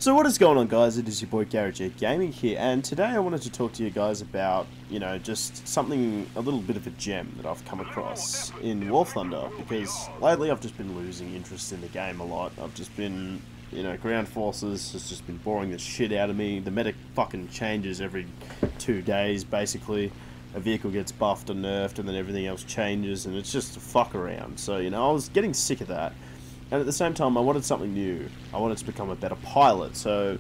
So what is going on, guys? It is your boy Garage Gaming here, and today I wanted to talk to you guys about, just something, a little bit of a gem that I've come across in War Thunder, because lately I've just been losing interest in the game a lot. I've just been, ground forces has just been boring the shit out of me. The meta fucking changes every 2 days, basically. A vehicle gets buffed or nerfed, and then everything else changes, and it's just a fuck around. So, I was getting sick of that. And at the same time, I wanted something new. I wanted to become a better pilot. So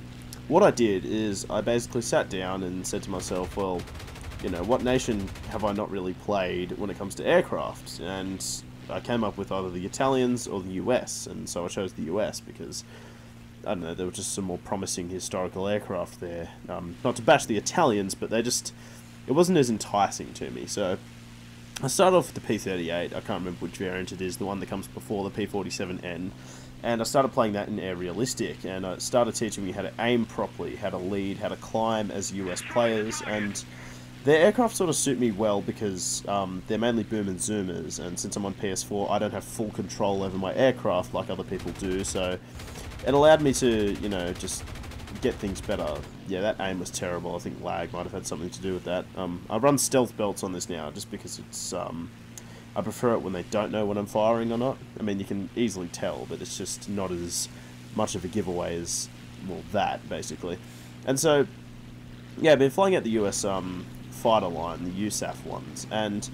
what I did is I basically sat down and said to myself, well, what nation have I not really played when it comes to aircraft? And I came up with either the Italians or the US. And so I chose the US because, I don't know, there were just some more promising historical aircraft there. Not to bash the Italians, but it wasn't as enticing to me. So I started off with the P-38, I can't remember which variant it is, the one that comes before the P-47N, and I started playing that in Air Realistic, and it started teaching me how to aim properly, how to lead, how to climb as US players, and their aircraft sort of suit me well because they're mainly boom and zoomers, and since I'm on PS4, I don't have full control over my aircraft like other people do, so it allowed me to, just get things better. Yeah, that aim was terrible. I think lag might have had something to do with that. I run stealth belts on this now just because it's I prefer it when they don't know when I'm firing or not. I mean, you can easily tell, but it's just not as much of a giveaway as, well, that basically. And so yeah, I've been flying out the US fighter line, the USAAF ones, and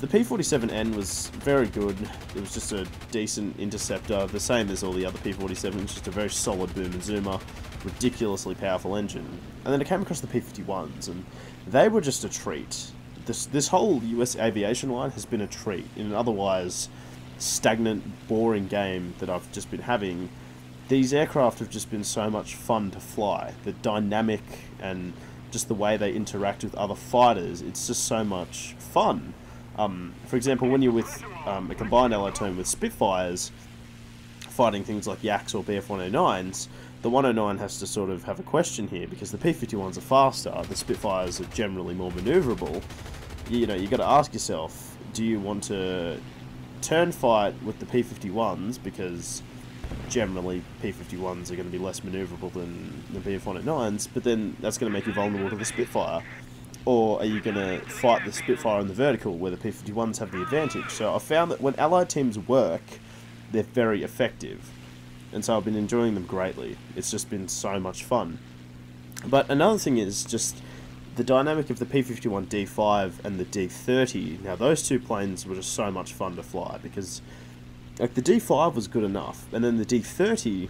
the P-47N was very good. It was just a decent interceptor, the same as all the other P-47s, just a very solid boom and zoomer, ridiculously powerful engine. And then I came across the P-51s, and they were just a treat. This whole US aviation line has been a treat in an otherwise stagnant, boring game that I've just been having. These aircraft have just been so much fun to fly. The dynamic and just the way they interact with other fighters, it's just so much fun. For example, when you're with a combined allied team with Spitfires, fighting things like Yaks or BF-109s, the 109 has to sort of have a question here, because the P-51s are faster, the Spitfires are generally more manoeuvrable. You got to ask yourself, do you want to turn fight with the P-51s, because generally P-51s are going to be less manoeuvrable than the BF-109s, but then that's going to make you vulnerable to the Spitfire? Or are you going to fight the Spitfire in the vertical, where the P-51s have the advantage? So I've found that when allied teams work, they're very effective. And so I've been enjoying them greatly. It's just been so much fun. But another thing is just the dynamic of the P-51 D5 and the D30. Now those two planes were just so much fun to fly, because like the D5 was good enough, and then the D30,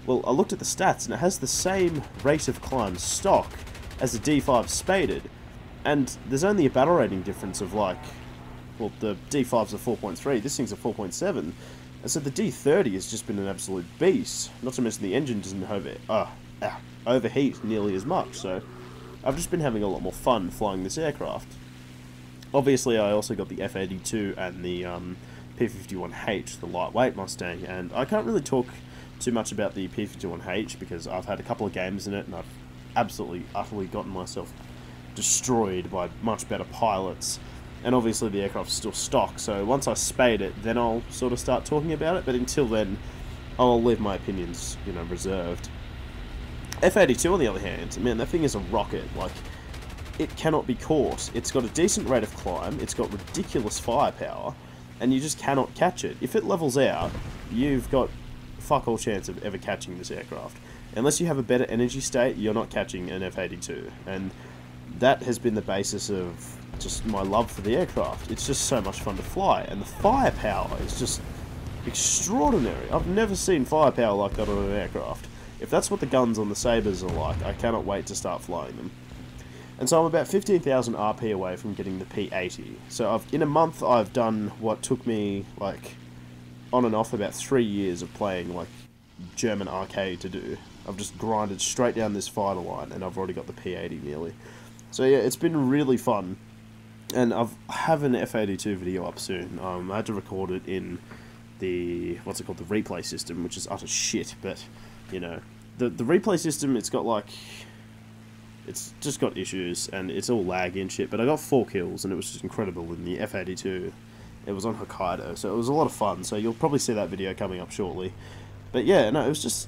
well, I looked at the stats and it has the same rate of climb stock as the D5 spaded. And there's only a battle rating difference of like, well, the D5's a 4.3, this thing's a 4.7. And so the D30 has just been an absolute beast. Not to mention the engine doesn't overheat nearly as much, so I've just been having a lot more fun flying this aircraft. Obviously, I also got the F-82 and the P-51H, the lightweight Mustang, and I can't really talk too much about the P-51H because I've had a couple of games in it, and I've absolutely, utterly gotten myself destroyed by much better pilots. And obviously the aircraft's still stock, so once I spade it, then I'll sort of start talking about it, but until then, I'll leave my opinions, reserved. F-82 on the other hand, man, that thing is a rocket. Like, it cannot be caught. It's got a decent rate of climb, it's got ridiculous firepower, and you just cannot catch it. If it levels out, you've got fuck all chance of ever catching this aircraft. Unless you have a better energy state, you're not catching an F-82, and that has been the basis of just my love for the aircraft. It's just so much fun to fly, and the firepower is just extraordinary. I've never seen firepower like that on an aircraft. If that's what the guns on the Sabres are like, I cannot wait to start flying them. And so I'm about 15,000 RP away from getting the P-80. So in a month I've done what took me like on and off about 3 years of playing like German arcade to do. I've just grinded straight down this fighter line, and I've already got the P-80 nearly. So yeah, it's been really fun. And I have an F-82 video up soon. I had to record it in the, the replay system, which is utter shit, but, the replay system, it's just got issues, and it's all laggy and shit, but I got 4 kills, and it was just incredible in the F-82. It was on Hokkaido, so it was a lot of fun, so you'll probably see that video coming up shortly. But yeah, no, it was just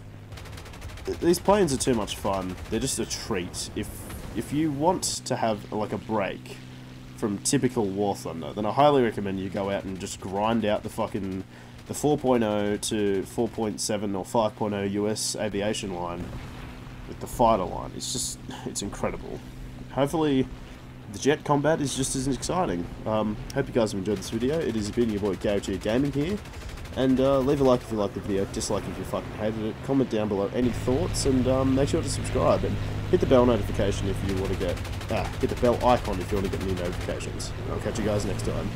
these planes are too much fun. They're just a treat. If you want to have like a break from typical War Thunder, then I highly recommend you go out and just grind out the 4.0 to 4.7 or 5.0 US aviation line with the fighter line. It's incredible. Hopefully the jet combat is just as exciting. Hope you guys have enjoyed this video. It has been your boy KOG Gaming here. And leave a like if you liked the video, dislike if you fucking hated it, comment down below any thoughts, and make sure to subscribe, and hit the bell notification if you want to get, hit the bell icon if you want to get new notifications. And I'll catch you guys next time.